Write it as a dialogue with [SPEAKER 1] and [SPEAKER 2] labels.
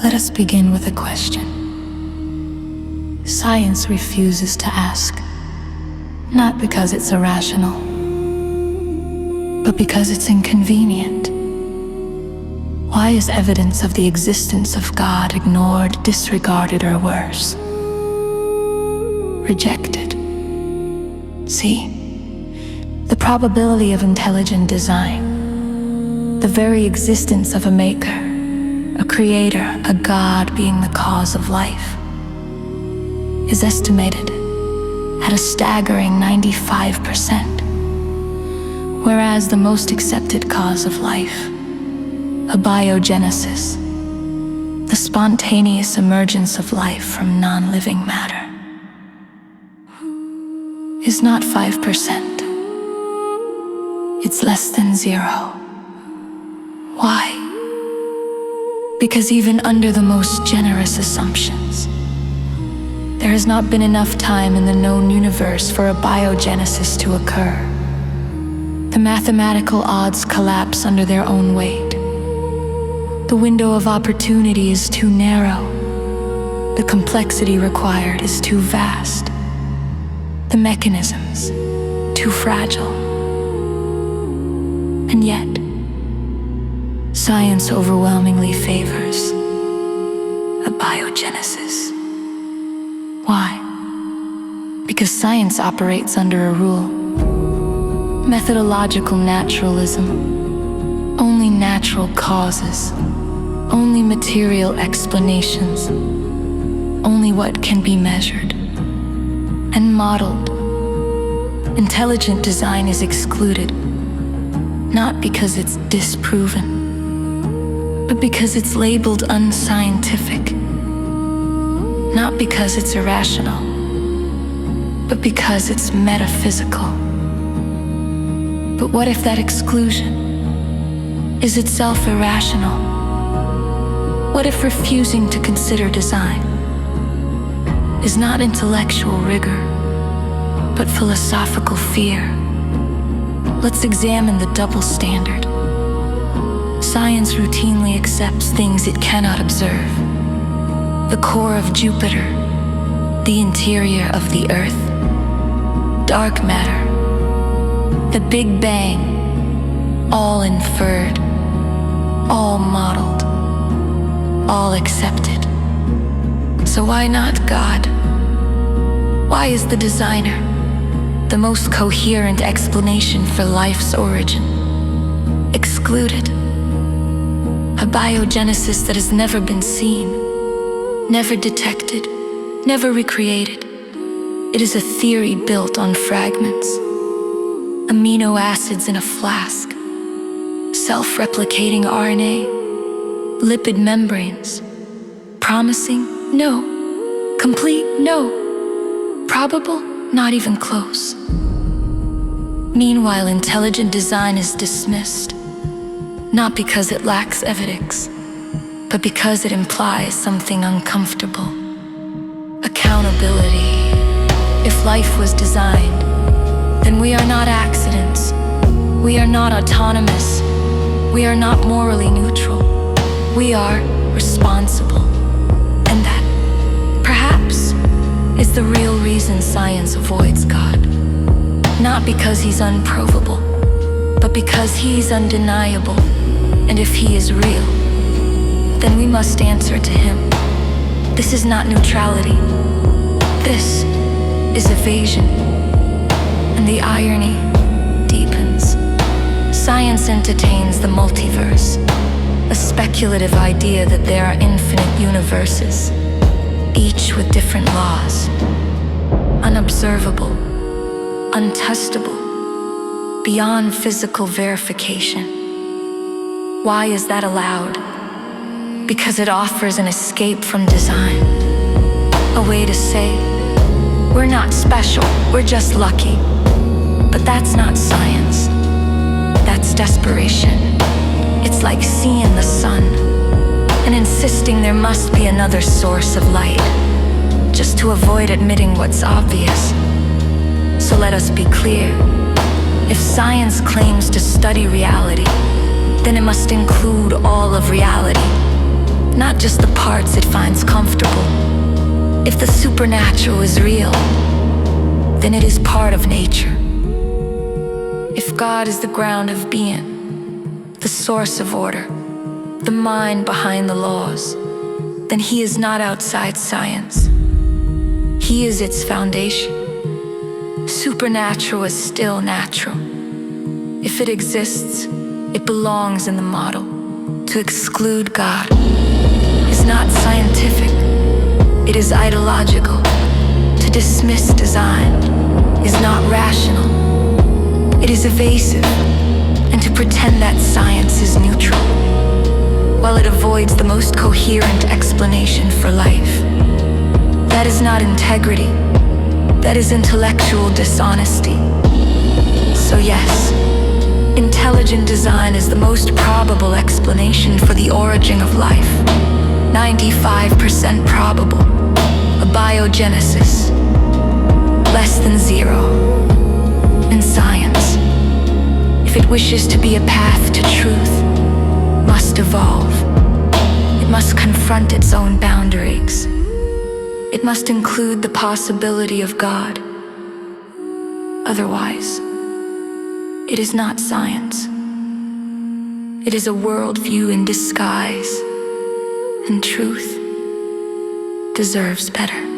[SPEAKER 1] Let us begin with a question. Science refuses to ask, not because it's irrational, but because it's inconvenient. Why is evidence of the existence of God ignored, disregarded, or worse, rejected? See, the probability of intelligent design, the very existence of a maker, a creator, a God being the cause of life, is estimated at a staggering 95%, whereas the most accepted cause of life, abiogenesis, the spontaneous emergence of life from non-living matter, is not 5%. It's less than zero. Why? Because even under the most generous assumptions, there has not been enough time in the known universe for abiogenesis to occur. The mathematical odds collapse under their own weight. The window of opportunity is too narrow. The complexity required is too vast. The mechanisms too fragile. And yet, science overwhelmingly favors abiogenesis. Why? Because science operates under a rule. Methodological naturalism. Only natural causes. Only material explanations. Only what can be measured and modeled. Intelligent design is excluded, not because it's disproven, but because it's labeled unscientific. Not because it's irrational, but because it's metaphysical. But what if that exclusion is itself irrational? What if refusing to consider design is not intellectual rigor, but philosophical fear? Let's examine the double standard. Science routinely accepts things it cannot observe. The core of Jupiter, the interior of the Earth, dark matter, the Big Bang, all inferred, all modeled, all accepted. So why not God? Why is the designer the most coherent explanation for life's origin excluded? Abiogenesis that has never been seen, never detected, never recreated. It is a theory built on fragments, amino acids in a flask, self-replicating RNA, lipid membranes, promising, no, complete, no, probable, not even close. Meanwhile, intelligent design is dismissed, not because it lacks evidence, but because it implies something uncomfortable. Accountability. If life was designed, then we are not accidents. We are not autonomous. We are not morally neutral. We are responsible. And that, perhaps, is the real reason science avoids God. Not because he's unprovable, but because he's undeniable. And if he is real, then we must answer to him. This is not neutrality. This is evasion. And the irony deepens. Science entertains the multiverse, a speculative idea that there are infinite universes, each with different laws, unobservable, untestable, beyond physical verification. Why is that allowed? Because it offers an escape from design, a way to say, we're not special, we're just lucky. But that's not science, that's desperation. It's like seeing the sun and insisting there must be another source of light, just to avoid admitting what's obvious. So let us be clear, if science claims to study reality, then it must include all of reality. not just the parts it finds comfortable. If the supernatural is real, then it is part of nature. If God is the ground of being, the source of order, the mind behind the laws, then He is not outside science. He is its foundation. Supernatural is still natural. If it exists, it belongs in the model. To exclude God is not scientific, it is ideological. To dismiss design is not rational, it is evasive. And to pretend that science is neutral, while it avoids the most coherent explanation for life, that is not integrity, that is intellectual dishonesty. So yes, intelligent design is the most probable explanation for the origin of life. 95% probable. A biogenesis. Less than zero. And science, if it wishes to be a path to truth, must evolve. It must confront its own boundaries. It must include the possibility of God. Otherwise, it is not science. It is a worldview in disguise, and truth deserves better.